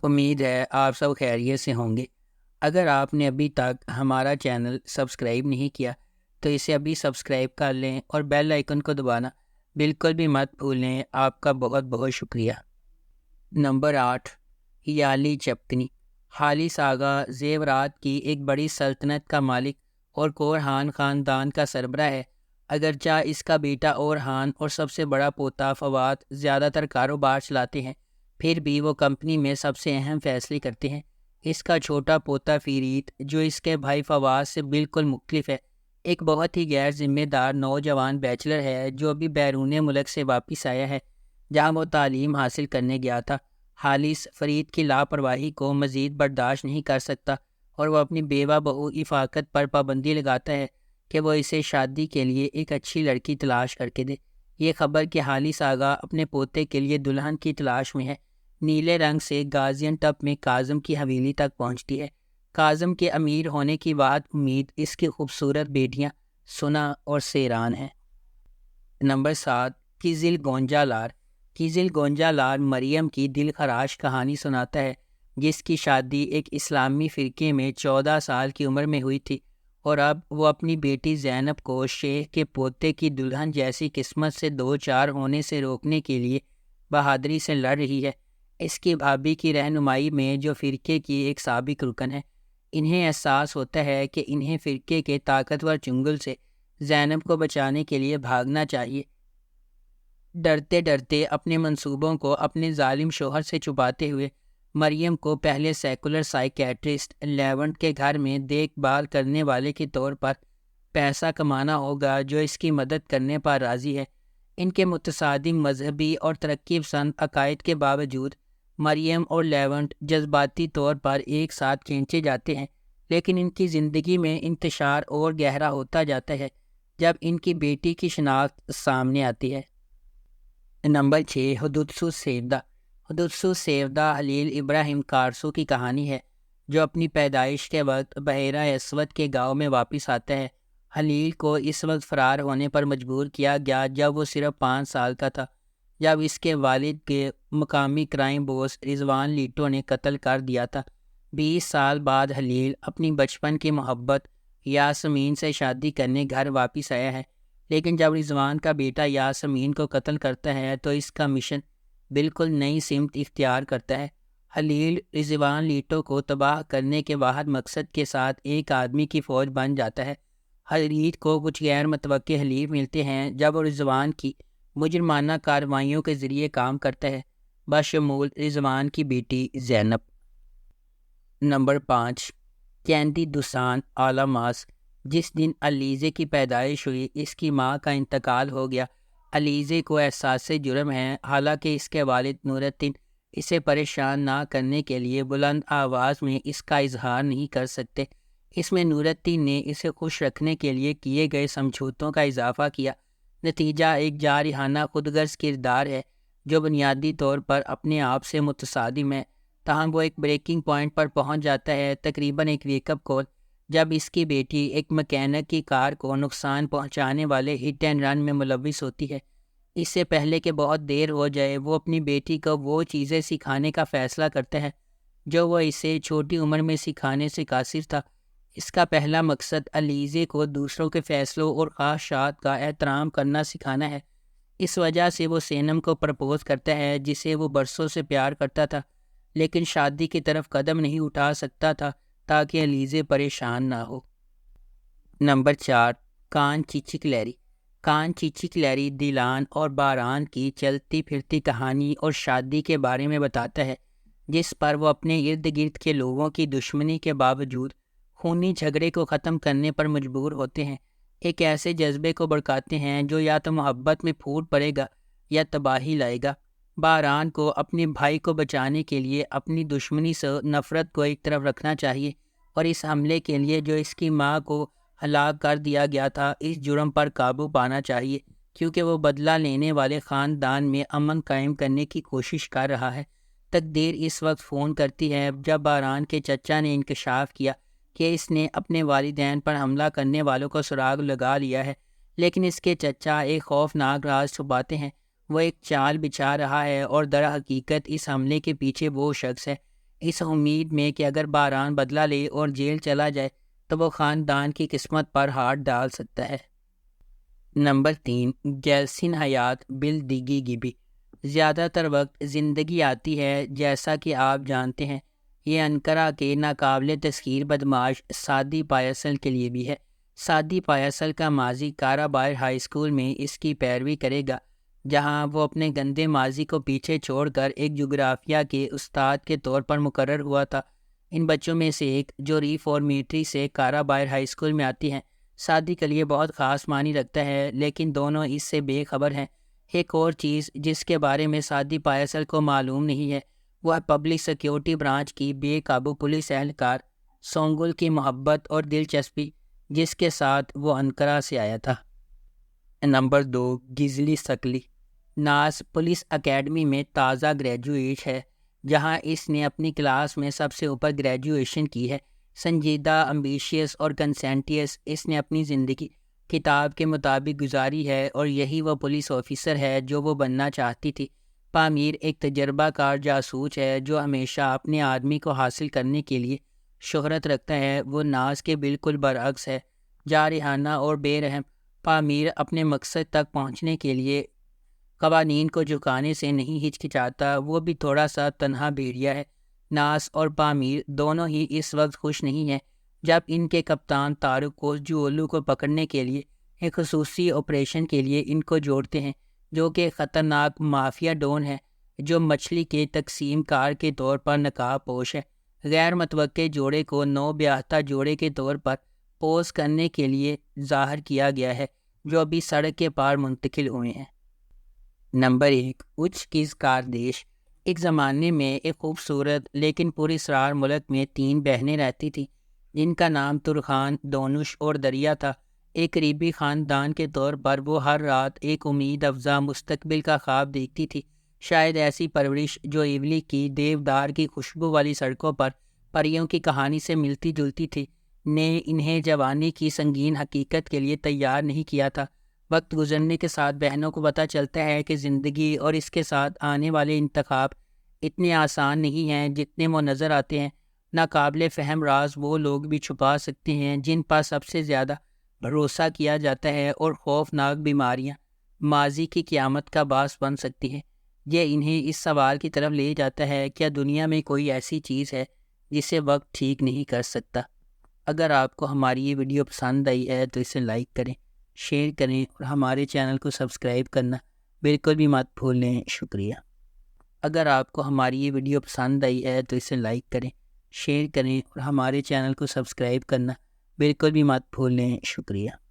امید ہے آپ سب خیریت سے ہوں گے۔ اگر آپ نے ابھی تک ہمارا چینل سبسکرائب نہیں کیا تو اسے ابھی سبسکرائب کر لیں اور بیل آئیکن کو دبانا بالکل بھی مت بھولیں۔ آپ کا بہت بہت شکریہ۔ نمبر 8، یالی چپکنی۔ خالص آغا زیورات کی ایک بڑی سلطنت کا مالک اور کورہان خاندان کا سربراہ ہے۔ اگرچہ اس کا بیٹا اورہان اور سب سے بڑا پوتا فواد زیادہ تر کاروبار چلاتے ہیں، پھر بھی وہ کمپنی میں سب سے اہم فیصلے کرتے ہیں۔ اس کا چھوٹا پوتا فریت، جو اس کے بھائی فواز سے بالکل مختلف ہے، ایک بہت ہی غیر ذمہ دار نوجوان بیچلر ہے جو ابھی بیرون ملک سے واپس آیا ہے جہاں وہ تعلیم حاصل کرنے گیا تھا۔ خالص فرید کی لاپرواہی کو مزید برداشت نہیں کر سکتا اور وہ اپنی بیوہ بہو افاقت پر پابندی لگاتا ہے کہ وہ اسے شادی کے لیے ایک اچھی لڑکی تلاش کر کے دے۔ یہ خبر کہ خالص آغا اپنے پوتے کے لیے دلہن کی تلاش میں ہے، نیلے رنگ سے گازین ٹپ میں کاظم کی حویلی تک پہنچتی ہے۔ کاظم کے امیر ہونے کی بات امید اس کی خوبصورت بیٹیاں سنا اور سیران ہیں۔ نمبر 7، کیزل گونجا لار۔ کیزل گونجا لار مریم کی دل خراش کہانی سناتا ہے، جس کی شادی ایک اسلامی فرقے میں 14 سال کی عمر میں ہوئی تھی اور اب وہ اپنی بیٹی زینب کو شیخ کے پوتے کی دلہن جیسی قسمت سے دو چار ہونے سے روکنے کے لیے بہادری سے لڑ رہی ہے۔ اس کی بھابھی کی رہنمائی میں، جو فرقے کی ایک سابق رکن ہے، انہیں احساس ہوتا ہے کہ انہیں فرقے کے طاقتور چنگل سے زینب کو بچانے کے لیے بھاگنا چاہیے۔ ڈرتے ڈرتے اپنے منصوبوں کو اپنے ظالم شوہر سے چھپاتے ہوئے مریم کو پہلے سیکولر سائیکیٹرسٹ لیونٹ کے گھر میں دیکھ بھال کرنے والے کے طور پر پیسہ کمانا ہوگا، جو اس کی مدد کرنے پر راضی ہے۔ ان کے متصادم مذہبی اور ترقی پسند عقائد کے باوجود مریم اور لیونٹ جذباتی طور پر ایک ساتھ کھینچے جاتے ہیں، لیکن ان کی زندگی میں انتشار اور گہرا ہوتا جاتا ہے جب ان کی بیٹی کی شناخت سامنے آتی ہے۔ نمبر 6، حدوثو سیودہ۔ حدوثو سیودہ خلیل ابراہیم کارسو کی کہانی ہے، جو اپنی پیدائش کے وقت بحیرہ اسود کے گاؤں میں واپس آتا ہے۔ خلیل کو اس وقت فرار ہونے پر مجبور کیا گیا جب وہ صرف 5 سال کا تھا، جب اس کے والد کے مقامی کرائم بوس رضوان لیٹو نے قتل کر دیا تھا۔ 20 سال بعد خلیل اپنی بچپن کی محبت یاسمین سے شادی کرنے گھر واپس آیا ہے، لیکن جب رضوان کا بیٹا یاسمین کو قتل کرتا ہے تو اس کا مشن بالکل نئی سمت اختیار کرتا ہے۔ خلیل رضوان لیٹو کو تباہ کرنے کے واحد مقصد کے ساتھ ایک آدمی کی فوج بن جاتا ہے۔ خلیل کو کچھ غیر متوقع حلیف ملتے ہیں جب وہ رضوان کی مجرمانہ کارروائیوں کے ذریعے کام کرتا ہے، بشمول رضوان کی بیٹی زینب۔ Number 5، candy دوسان آلاماس۔ جس دن علیزے کی پیدائش ہوئی، اس کی ماں کا انتقال ہو گیا۔ علیزے کو احساس جرم ہے، حالانکہ اس کے والد نور الدین اسے پریشان نہ کرنے کے لیے بلند آواز میں اس کا اظہار نہیں کر سکتے۔ اس میں نور الدین نے اسے خوش رکھنے کے لیے کیے گئے سمجھوتوں کا اضافہ کیا۔ نتیجہ ایک جارحانہ خودغرض کردار ہے جو بنیادی طور پر اپنے آپ سے متصادم ہے، تاہم وہ ایک بریکنگ پوائنٹ پر پہنچ جاتا ہے، تقریباً ایک ویک اپ کال، جب اس کی بیٹی ایک مکینک کی کار کو نقصان پہنچانے والے ہٹ اینڈ رن میں ملوث ہوتی ہے۔ اس سے پہلے کہ بہت دیر ہو جائے، وہ اپنی بیٹی کو وہ چیزیں سکھانے کا فیصلہ کرتا ہے جو وہ اسے چھوٹی عمر میں سکھانے سے قاصر تھا۔ اس کا پہلا مقصد علیزے کو دوسروں کے فیصلوں اور خواہشات کا احترام کرنا سکھانا ہے۔ اس وجہ سے وہ سینم کو پرپوز کرتا ہے، جسے وہ برسوں سے پیار کرتا تھا لیکن شادی کی طرف قدم نہیں اٹھا سکتا تھا تاکہ علیزے پریشان نہ ہو۔ نمبر 4، کان چیچک لیری۔ کان چیچک لیری دیلان اور باران کی چلتی پھرتی کہانی اور شادی کے بارے میں بتاتا ہے، جس پر وہ اپنے ارد گرد کے لوگوں کی دشمنی کے باوجود خونی جھگڑے کو ختم کرنے پر مجبور ہوتے ہیں، ایک ایسے جذبے کو بڑھاتے ہیں جو یا تو محبت میں پھوٹ پڑے گا یا تباہی لائے گا۔ باران کو اپنے بھائی کو بچانے کے لیے اپنی دشمنی سے نفرت کو ایک طرف رکھنا چاہیے اور اس حملے کے لیے جو اس کی ماں کو ہلاک کر دیا گیا تھا، اس جرم پر قابو پانا چاہیے، کیونکہ وہ بدلہ لینے والے خاندان میں امن قائم کرنے کی کوشش کر رہا ہے۔ تقدیر اس وقت فون کرتی ہے جب باران کے چچا نے انکشاف کیا کہ اس نے اپنے والدین پر حملہ کرنے والوں کو سراغ لگا لیا ہے، لیکن اس کے چچا ایک خوفناک راز چھپاتے ہیں۔ وہ ایک چال بچھا رہا ہے اور در حقیقت اس حملے کے پیچھے وہ شخص ہے۔ اس امید میں کہ اگر باران بدلہ لے اور جیل چلا جائے تو وہ خاندان کی قسمت پر ہاتھ ڈال سکتا ہے۔ نمبر 3، گیلسن حیات بالدگی گبی۔ زیادہ تر وقت زندگی آتی ہے جیسا کہ آپ جانتے ہیں، یہ انقرہ کے ناقابل تسخیر بدمعاش سادی پایسل کے لیے بھی ہے۔ سادی پایسل کا ماضی کارابائر ہائی اسکول میں اس کی پیروی کرے گا، جہاں وہ اپنے گندے ماضی کو پیچھے چھوڑ کر ایک جغرافیہ کے استاد کے طور پر مقرر ہوا تھا۔ ان بچوں میں سے ایک جو ریفارمیٹری سے کارابائر ہائی اسکول میں آتی ہیں، سادی کے لیے بہت خاص معنی رکھتا ہے، لیکن دونوں اس سے بے خبر ہیں۔ ایک اور چیز جس کے بارے میں سادی پایسل کو معلوم نہیں ہے، وہ ہے پبلک سیکیورٹی برانچ کی بے قابو پولیس اہلکار سونگل کی محبت اور دلچسپی جس کے ساتھ وہ انقرہ سے آیا تھا۔ نمبر 2، گزلی سکلی۔ ناز پولیس اکیڈمی میں تازہ گریجویٹ ہے، جہاں اس نے اپنی کلاس میں سب سے اوپر گریجویشن کی ہے۔ سنجیدہ، امبیشیس اور کنسینٹیس اس نے اپنی زندگی کتاب کے مطابق گزاری ہے، اور یہی وہ پولیس آفیسر ہے جو وہ بننا چاہتی تھی۔ پامیر ایک تجربہ کار جاسوس ہے جو ہمیشہ اپنے آدمی کو حاصل کرنے کے لیے شہرت رکھتا ہے۔ وہ ناز کے بالکل برعکس ہے، جارحانہ اور بے رحم۔ پامیر اپنے مقصد تک پہنچنے کے لیے قوانین کو جھکانے سے نہیں ہچکچاتا، وہ بھی تھوڑا سا تنہا بھیڑیا ہے۔ ناز اور پامیر دونوں ہی اس وقت خوش نہیں ہیں جب ان کے کپتان طارق کوسجوولو کو پکڑنے کے لیے ایک خصوصی آپریشن کے لیے ان کو جوڑتے ہیں، جو کہ خطرناک مافیا ڈون ہے جو مچھلی کے تقسیم کار کے طور پر نقاب پوش ہے۔ غیر متوقع جوڑے کو نو بیاہتا جوڑے کے طور پر پوز کرنے کے لیے ظاہر کیا گیا ہے، جو ابھی سڑک کے پار منتقل ہوئے ہیں۔ نمبر 1، اچ کز کاردیش۔ ایک زمانے میں ایک خوبصورت لیکن پراسرار ملک میں 3 بہنیں رہتی تھیں جن کا نام ترخان، دونش اور دریا تھا۔ ایک قریبی خاندان کے طور پر وہ ہر رات ایک امید افزا مستقبل کا خواب دیکھتی تھی، شاید ایسی پرورش جو ایولی کی دیودار کی خوشبو والی سڑکوں پر پریوں کی کہانی سے ملتی جلتی تھی، نے انہیں جوانی کی سنگین حقیقت کے لیے تیار نہیں کیا تھا۔ وقت گزرنے کے ساتھ بہنوں کو پتہ چلتا ہے کہ زندگی اور اس کے ساتھ آنے والے انتخاب اتنے آسان نہیں ہیں جتنے وہ نظر آتے ہیں۔ ناقابل فہم راز وہ لوگ بھی چھپا سکتے ہیں جن پر سب سے زیادہ بھروسہ کیا جاتا ہے، اور خوفناک بیماریاں ماضی کی قیامت کا باعث بن سکتی ہیں۔ یہ انہیں اس سوال کی طرف لے جاتا ہے، کیا دنیا میں کوئی ایسی چیز ہے جسے وقت ٹھیک نہیں کر سکتا؟ اگر آپ کو ہماری یہ ویڈیو پسند آئی ہے تو اسے لائک کریں، شیئر کریں اور ہمارے چینل کو سبسکرائب کرنا بالکل بھی مت بھولیں۔ شکریہ۔ اگر آپ کو ہماری یہ ویڈیو پسند آئی ہے تو اسے لائک کریں، شیئر کریں اور ہمارے چینل کو سبسکرائب کرنا بالکل بھی مت بھولیں۔ شکریہ۔